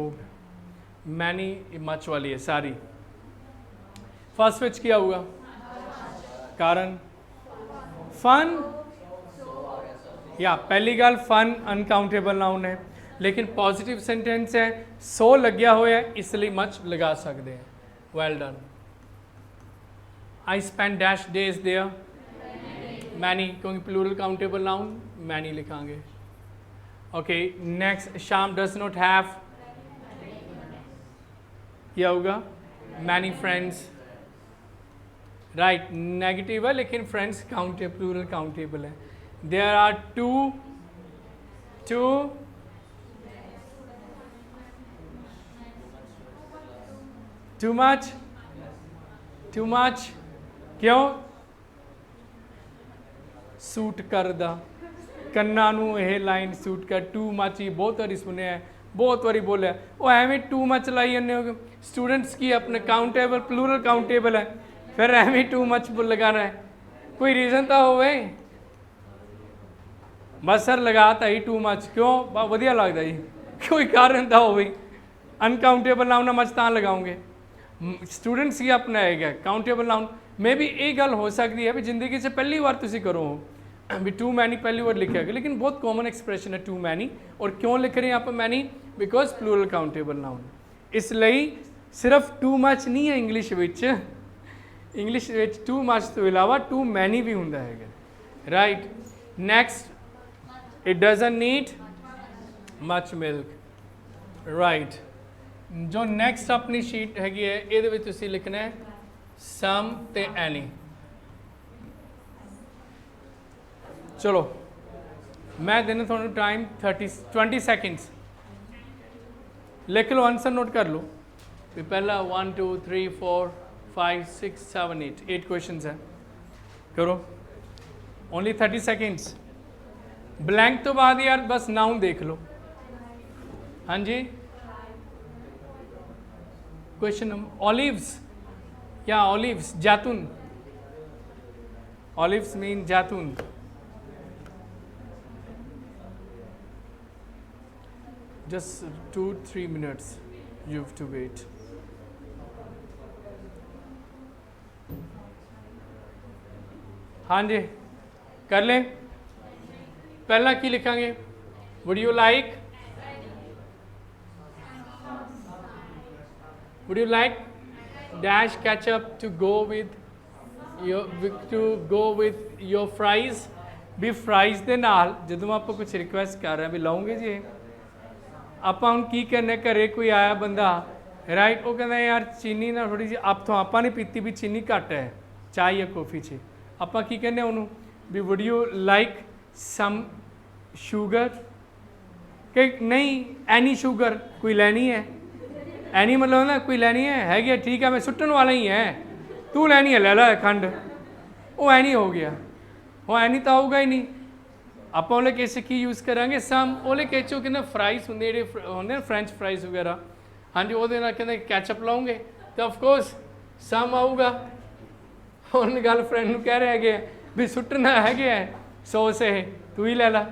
मैनी मच वाली है सारी फर्स्ट विच किया हुआ कारण फन या पहली गल फन अनकाउंटेबल नाउन है लेकिन पॉजिटिव सेंटेंस है सो लग्या हुआ है इसलिए मच लगा सकते हैं well done I spend dash days there many क्योंकि प्लूरल काउंटेबल नाउन मैनी लिखांगे okay next Sham does not have क्या होगा मैनी फ्रेंड्स राइट नेगेटिव है लेकिन फ्रेंड्स काउंटेबल प्लूरल काउंटेबल है देयर आर टू मच क्यों सूट करदा ਕੰਨਾਂ ਨੂੰ ਇਹ ਲਾਈਨ ਸੂਟ ਕਰ ਟੂ ਮਚ ਹੀ ਬਹੁਤ ਵਾਰੀ ਸੁਣਿਆ ਬਹੁਤ ਵਾਰੀ ਬੋਲਿਆ ਉਹ ਐਵੇਂ ਟੂ ਮਚ ਲਾਈ ਜਾਂਦੇ ਹੋ स्टूडेंट्स की अपने काउंटेबल प्लूरल काउंटेबल है फिर एवं टू मच लगाना है कोई रीज़न तो हो बस सर लगाता ही टू मच क्यों वधिया लगता जी कोई कारण तो हो अनकाउंटेबल नाउन ना मच तो लगाओगे स्टूडेंट्स ही अपना है काउंटेबल नाउन मे भी ये गल हो सकती है भी जिंदगी से पहली बार तुम करो भी टू मैनी पहली बार लिखा गया लेकिन बहुत कॉमन एक्सप्रैशन है टू मैनी और क्यों लिख रहे हैं आप many because plural countable noun इसलिए सिर्फ टू मच नहीं है इंग्लिश टू मच तो इलावा टू मैनी भी होंगे है right next it doesn't need much milk right जो नैक्सट अपनी शीट हैगी है ये लिखना है सम ते एनी चलो मैं देना थोड़ा टाइम 20 सेकेंड्स लिख लो आंसर नोट कर लो भी पहला 1 2 3 4 5 6 7 8 क्वेश्चंस है करो ओनली 30 सेकेंड्स ब्लैंक तो बाद यार बस नाउन देख लो हाँ जी क्वेश्चन ऑलिव्स या ऑलिव्स जैतून Olives mean जैतून. Just 2-3 minutes you have to wait. हाँ जी कर लें. पहला की लिखांगे. Would you like dash ketchup to go with your fries? भी fries ਦੇ ਨਾਲ ਜਦੋਂ ਆਪਾਂ ਕੁਝ ਰਿਕੁਐਸਟ ਕਰ ਰਹੇ ਹਾਂ ਵੀ ਲਾਉਂਗੇ ਜੀ ਆਪਾਂ ਹੁਣ ਕੀ ਕਰਨਾ. ਘਰੇ ਕੋਈ ਆਇਆ ਬੰਦਾ ਰਾਈਟ ਉਹ ਕਹਿੰਦਾ ਯਾਰ ਚੀਨੀ ਨਾ ਥੋੜੀ ਜਿਹੀ ਆਪਾਂ ਨੇ ਪੀਤੀ ਵੀ ਚੀਨੀ ਘੱਟ ਹੈ ਚਾਹ ਜਾਂ ਕੌਫੀ 'ਚ ਆਪਾਂ ਕੀ ਕਹਿੰਦੇ ਉਹਨੂੰ ਵੀ would you like some sugar ਕਿ ਨਹੀਂ ਐਨੀ ਸ਼ੂਗਰ ਕੋਈ ਲੈਣੀ ਹੈ. ਐਨੀ ਮਤਲਬ ਨਾ ਕੋਈ ਲੈਣੀ ਹੈਗੀ ਠੀਕ ਹੈ ਮੈਂ ਸੁੱਟਣ ਵਾਲਾ ਹੀ ਹੈ ਤੂੰ ਲੈਣੀ ਹੈ ਲੈ ਲੈ ਖੰਡ. ਉਹ ਐਨੀ ਹੋ ਗਿਆ. ਉਹ ਐਨੀ ਤਾਂ ਆਊਗਾ ਹੀ ਨਹੀਂ. ਆਪਾਂ ਉਹਲੇ ਕੇਸ ਕੀ ਯੂਜ਼ ਕਰਾਂਗੇ ਸਮ. ਉਹਲੇ ਕੇਸ 'ਚੋਂ ਕਹਿੰਦਾ ਫਰਾਈਜ਼ ਹੁੰਦੇ ਜਿਹੜੇ ਹੁੰਦੇ ਨਾ ਫਰੈਂਚ ਫਰਾਈਜ਼ ਵਗੈਰਾ ਹਾਂਜੀ ਉਹਦੇ ਨਾਲ ਕਹਿੰਦੇ ਕੈਚਅਪ ਲਾਉਂਗੇ ਤਾਂ ਆਫਕੋਰਸ ਸਮ ਆਊਗਾ. ਹੁਣ ਗੱਲ ਫਰੈਂਡ ਨੂੰ ਕਹਿ ਰਹੇ ਹੈਗੇ ਵੀ ਸੁੱਟਣਾ ਹੈਗੇ ਹੈ ਸੌਸ ਇਹ ਤੂੰ ਹੀ ਲੈ ਲਾ.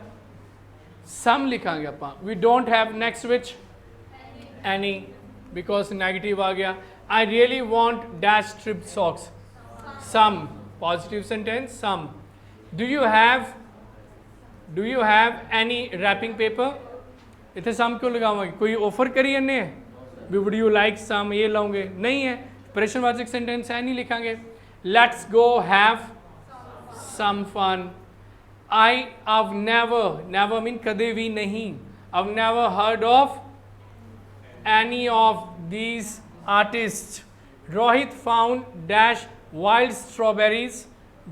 ਸਮ ਲਿਖਾਂਗੇ ਆਪਾਂ. ਵੀ ਡੋਂਟ ਹੈਵ ਨੈਕਸਟ ਵਿੱਚ ਐਨੀ because negative आ गया. I really want dash strip socks. Some positive sentence. Some. Do you have any wrapping paper? इतने some क्यों लगाओगे? कोई ऑफर करी है ने? Would you like some? ये लाऊंगे नहीं है. प्रश्नवाचक sentence है नहीं लिखांगे. Let's go have some fun. I've never mean कदे भी नहीं. I've never heard of any of these artists. Rohit found dash wild strawberries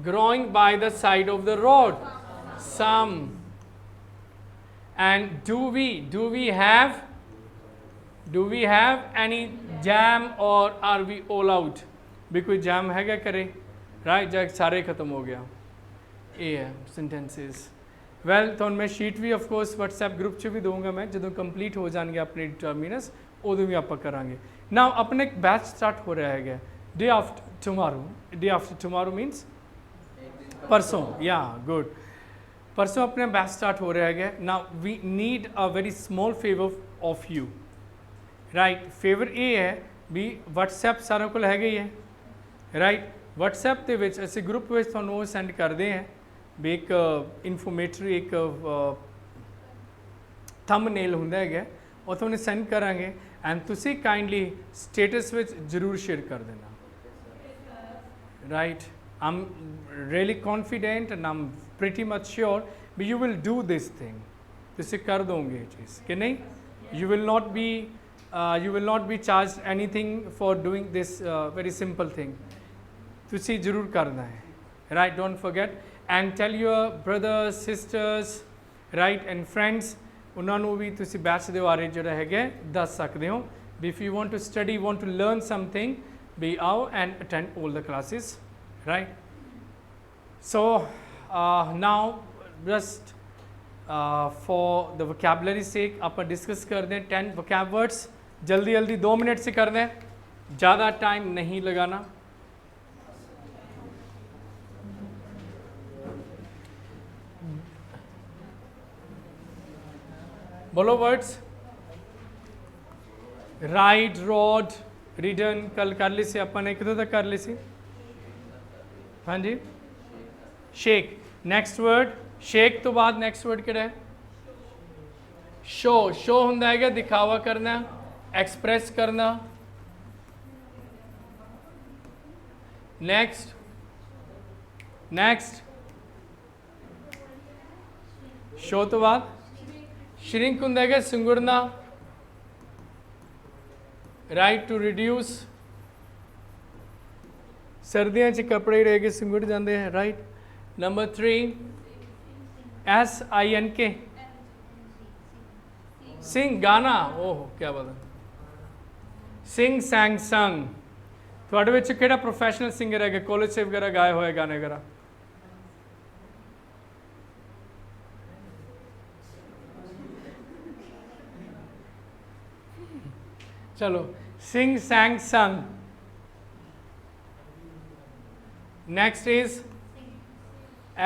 growing by the side of the road. Some. And do we have any jam or are we all out? भी कोई jam हैगा करे right जब सारे ख़त्म हो गया. ये है sentences. ਵੈਲ ਤੁਹਾਨੂੰ ਮੈਂ ਸ਼ੀਟ ਵੀ ਆਫਕੋਰਸ WhatsApp ਗਰੁੱਪ 'ਚ ਵੀ ਦਊਂਗਾ ਮੈਂ ਜਦੋਂ ਕੰਪਲੀਟ ਹੋ ਜਾਣਗੇ ਆਪਣੇ ਡਿਟਰਮੀਨਰਸ ਉਦੋਂ ਵੀ ਆਪਾਂ ਕਰਾਂਗੇ. ਨਾਓ ਆਪਣਾ ਇੱਕ ਬੈਚ ਸਟਾਰਟ ਹੋ ਰਿਹਾ ਹੈਗਾ ਡੇ ਆਫਟਰ ਟੁਮਾਰੋ ਮੀਨਸ ਪਰਸੋਂ. ਯਾ ਗੁੱਡ. ਪਰਸੋਂ ਆਪਣਾ ਬੈਚ ਸਟਾਰਟ ਹੋ ਰਿਹਾ ਹੈਗਾ. Now we need a very small favour of you right. Favour ਇਹ ਹੈ ਵੀ WhatsApp ਸਾਰਿਆਂ ਕੋਲ ਹੈਗਾ ਹੀ ਹੈ ਰਾਈਟ. WhatsApp ਦੇ ਵਿੱਚ ਅਸੀਂ ਗਰੁੱਪ ਵਿੱਚ ਤੁਹਾਨੂੰ ਉਹ ਸੈਂਡ ਕਰਦੇ ਹਾਂ ਵੀ ਇੱਕ ਇਨਫੋਰਮੇਟਰੀ ਇੱਕ ਥੰਬਨੇਲ ਹੁੰਦਾ ਹੈਗਾ ਉਹ ਤੁਹਾਨੂੰ ਸੈਂਡ ਕਰਾਂਗੇ ਐਂਡ ਤੁਸੀਂ ਕਾਈਂਡਲੀ ਸਟੇਟਸ ਵਿੱਚ ਜ਼ਰੂਰ ਸ਼ੇਅਰ ਕਰ ਦੇਣਾ right. I'm really confident and I'm pretty much sure ਵੀ you will do this thing. ਤੁਸੀਂ ਕਰ ਦੋਗੇ ਇਹ ਚੀਜ਼ ਕਿ ਨਹੀਂ. You will not be charged anything for doing this very simple thing. ਤੁਸੀਂ ਜ਼ਰੂਰ ਕਰਨਾ ਹੈ right. Don't forget and tell your brothers, sisters, right and friends ਉਹਨਾਂ ਨੂੰ ਵੀ ਤੁਸੀਂ ਬੈਚ ਦੇ ਬਾਰੇ ਜਿਹੜਾ ਹੈਗਾ ਦੱਸ ਸਕਦੇ ਹੋ ਵੀ if you want to study, want to learn something, be out and attend all the classes, right? So now just for the vocabulary sake ਆਪਾਂ डिस्कस करते हैं 10 vocab words. जल्दी जल्दी 2 मिनट से कर दें, ज़्यादा टाइम नहीं लगाना. बोलो वर्ड्स. राइड, रोड, रिडन कल कर ली सी अपन ने कितों तक कर ली सी. हाँ जी. शेक. नेक्स्ट वर्ड शेक तो बाद नेक्स्ट वर्ड किहड़ा है. शो. शो हुंदा है दिखावा करना, एक्सप्रेस करना. नेक्स्ट शो तो बाद श्रिंक हुंदा है सुंगड़ना, राइट टू रिड्यूस. सर्दियों च कपड़े रह के सुंगड़ जाते हैं राइट. नंबर 3 SINK सिंग गाना. ओह क्या बात है. सिंग सैंग संग. थोड़े विच किहड़ा प्रोफैशनल सिंगर है कॉलेज से वगैरह गाए हुए गाने वगैरह. चलो सिंग सैंग संग. Next is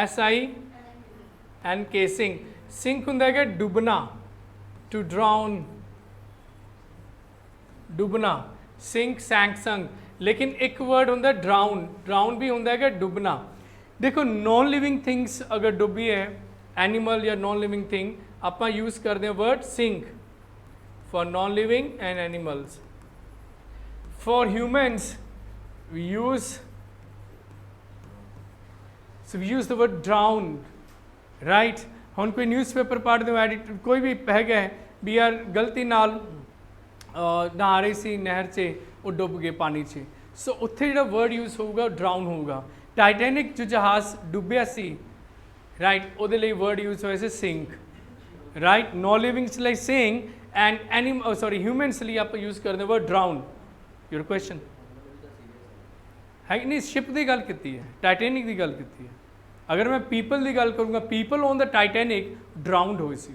SINK sink. Sink ਹੁੰਦਾ ਹੈਗਾ ਡੁੱਬਣਾ, to drown, ਡੁੱਬਣਾ, sink sank sunk। लेकिन एक वर्ड ਹੁੰਦਾ drown, drown भी ਹੁੰਦਾ ਹੈਗਾ ਡੁੱਬਣਾ। देखो नॉन लिविंग थिंग्स अगर डुੱਬੀ है, एनिमल या नॉन लिविंग थिंग, ਆਪਾਂ यूज़ करते हैं word sink for non living and animals। For humans we use the word drown, right। ਹੁਣ ਕੋਈ ਨਿਊਜ਼ਪੇਪਰ ਪੜ੍ਹਦੇ ਹੋ, ਐਡਿਟ ਕੋਈ ਵੀ ਹੈਗਾ ਵੀ ਯਾਰ ਗਲਤੀ ਨਾਲ ਨਹਾ ਰਹੇ ਸੀ ਨਹਿਰ 'ਚ, ਉਹ ਡੁੱਬ ਗਏ ਪਾਣੀ 'ਚ, ਸੋ ਉੱਥੇ ਜਿਹੜਾ ਵਰਡ ਯੂਜ਼ ਹੋਊਗਾ ਡਰਾਊਨ ਹੋਊਗਾ। ਟਾਈਟੈਨਿਕ ਜੋ ਜਹਾਜ਼ ਡੁੱਬਿਆ ਸੀ, ਰਾਈਟ, ਉਹਦੇ ਲਈ ਵਰਡ ਯੂਜ਼ ਹੋਇਆ ਸੀ ਸਿੰਕ, ਰਾਈਟ। ਨॉन ਲਿਵਿੰਗਸ ਲਈ ਸਿੰਕ ਐਂਡ ਹਿਊਮਨਸ ਲਈ ਆਪਾਂ ਯੂਜ਼ ਕਰਦੇ ਵਰਡ ਡਰਾਊਨ। ਯੂਰ ਕੁਐਸਚਨ ਹੈ ਨਹੀਂ, ਸ਼ਿਪ ਦੀ ਗੱਲ ਕੀਤੀ ਹੈ, ਟਾਈਟੈਨਿਕ ਦੀ ਗੱਲ ਕੀਤੀ ਹੈ। अगर मैं पीपल की गल करूँगा, people on the Titanic drowned हुए सी,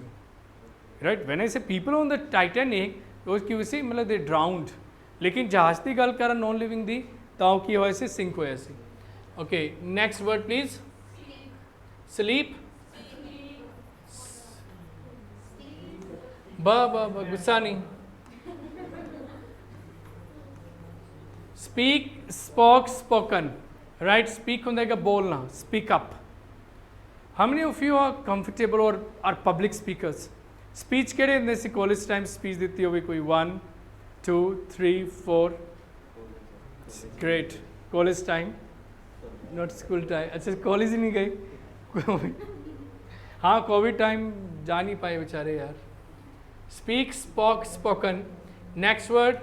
राइट। वैन आई से पीपल ऑन द टाइटैनिक वो की हुई सी मतलब दे ड्राउंड। लेकिन जहाज की गल करा नॉन लिविंग दी तो की होया सी सिंक होया सी। Okay next word please. Sleep, ब गुस्सा नहीं। Speak, spoke, spoken, right. Speak होंगे बोलना, speak up. How many of you are comfortable or are public speakers? Speech ਕਿਹੜੇ ਹੁੰਦੇ ਸੀ ਕਾਲਜ ਟਾਈਮ ਸਪੀਚ ਦਿੱਤੀ ਹੋਵੇ ਕੋਈ? 1 2 3 4 great. College time, note school time. ਅੱਛਾ ਕਾਲਜ ਹੀ ਨਹੀਂ ਗਏ? हाँ कोविड टाइम जा नहीं पाए बेचारे यार। Speak, spoke, spoken. Next word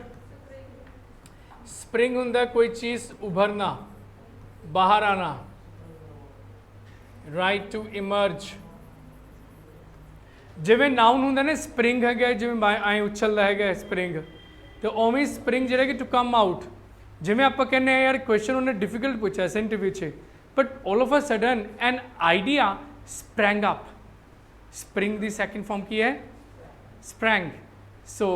spring होंगे कोई चीज़ उभरना, बाहर आना, राइट, टू इमर्ज। जिमें नाउन होंगे ना स्प्रिंग है, जिमें आए उछलता है स्प्रिंग, तो उवें स्प्रिंग जो कि टू कम आउट। जिमें आप कहने यार क्वेश्चन उन्हें डिफिकल्ट पूछा sentence which, but all of a sudden an idea sprang up. Spring the second form की है स्प्रैंग। सो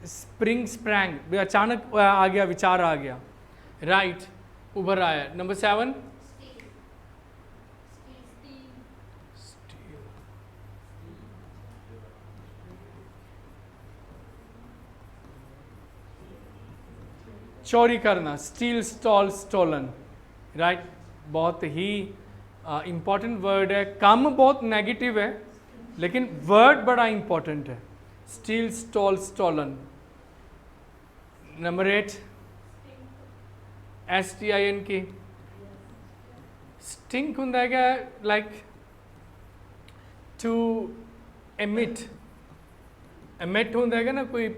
स्प्रिंग स्प्रैंग, अचानक आ गया, विचार आ गया, राइट, उभर आया। नंबर 7 चोरी करना, स्टील, स्टॉल, स्टोलन, राइट। बहुत ही इम्पॉर्टेंट वर्ड है। काम बहुत नेगेटिव है लेकिन वर्ड बड़ा इम्पॉर्टेंट है। Steal, stole, stolen. Number 8 STINK। Stink होंगे क्या? Like to emit. एमिट होंगे क्या ना कोई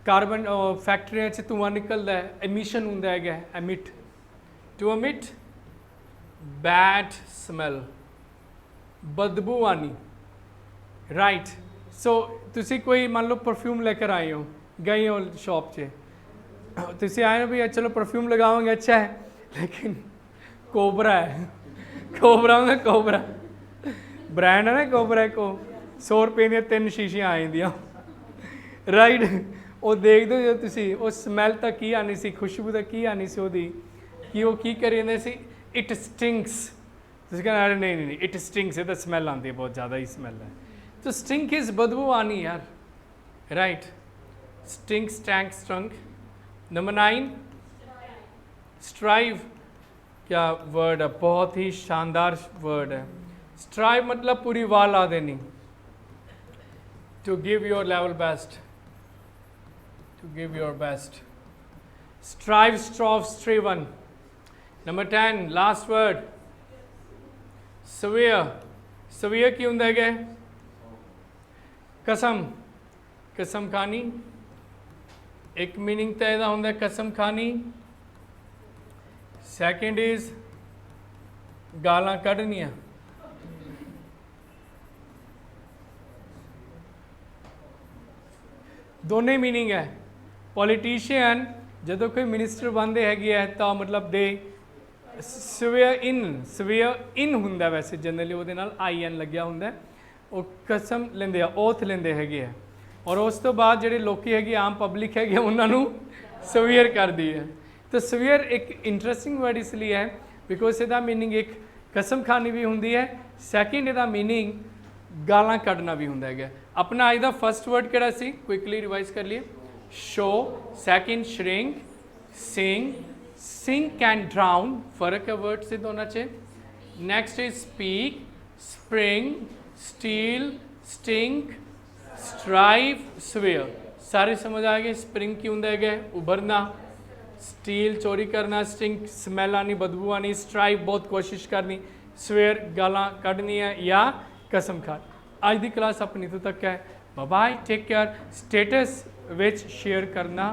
कार्बन फैक्ट्रिया से धुआं निकलता है, एमिशन होंगे है, emit, to emit bad smell, बदबू आनी, राइट। सो तुसी कोई मान लो परफ्यूम लेकर आए हो, गए हो शॉप से, तुसी आए हो भी चलो परफ्यूम लगाओगे अच्छा है, लेकिन कोबरा है, कोबरा होंगे, कोबरा ब्रांड है ना कोबरा को, 100 रुपये दी 3 शीशियाँ आई दियाँ, राइट। वो देखते हो जो तुसी वो स्मैल तक की आनी सी, खुशबू तक की आनी सी ओदी, कि वो की करी जांदे सी, इट स्टिंक्स। तुसी कहना अरे नहीं नहीं इट स्टिंक्स, ये तो स्मैल आती है, बहुत ज़्यादा ही स्मैल है। तो स्टिंक इज बदबू आनी यार, right. Stink, stank, stunk. Number 9 strive. क्या वर्ड है, बहुत ही शानदार वर्ड है। स्ट्राइव मतलब पूरी वाह ला देनी, to give your level best, to give your best. Strive, strove, striven. Number 10 last word swear। swear की होंगे क्या? कसम, कसम खानी। एक मीनिंग तो यदा होंगे कसम खानी। सेकंड इज गालां कढ़नियां। दोनों मीनिंग है। पॉलिटिशियन जो कोई मिनिस्टर बनते है तो मतलब दे स्वेयर इन होंगे, वैसे जनरली वो IN लग्या होंगे, वो कसम लेंदे, ओथ लेंदे है, और उस तो बाद जो लोग है आम पब्लिक है उन्होंने स्वेयर कर दी है। तो स्वेयर एक इंटरेस्टिंग वर्ड इसलिए है बिकॉज इसका मीनिंग एक ਕਸਮ ਖਾਣੀ ਵੀ ਹੁੰਦੀ ਹੈ। ਸੈਕਿੰਡ ਇਹਦਾ ਮੀਨਿੰਗ ਗਾਲਾਂ ਕੱਢਣਾ ਵੀ ਹੁੰਦਾ ਹੈਗਾ। ਆਪਣਾ ਅੱਜ ਦਾ ਫਸਟ ਵਰਡ ਕਿਹੜਾ ਸੀ, ਕੁਇਕਲੀ ਰਿਵਾਈਜ਼ ਕਰ ਲਈਏ। Show, second shrink, sing, sink and drown, ਫਰਕ ਹੈ वर्ड से दोनों च। Next is speak, spring, steal, stink, strive, swear. सारे समझ आ गए। स्प्रिंग की होंगे है उभरना, स्टील चोरी करना, स्टिंक स्मैल आनी, बदबू आनी, स्ट्राइव बहुत कोशिश करनी, स्वेयर गालां कढ़नी है या कसम खा। अज की क्लास अपनी तो तक है। Bye bye, take care. Status विच शेयर करना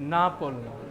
ना भूलना।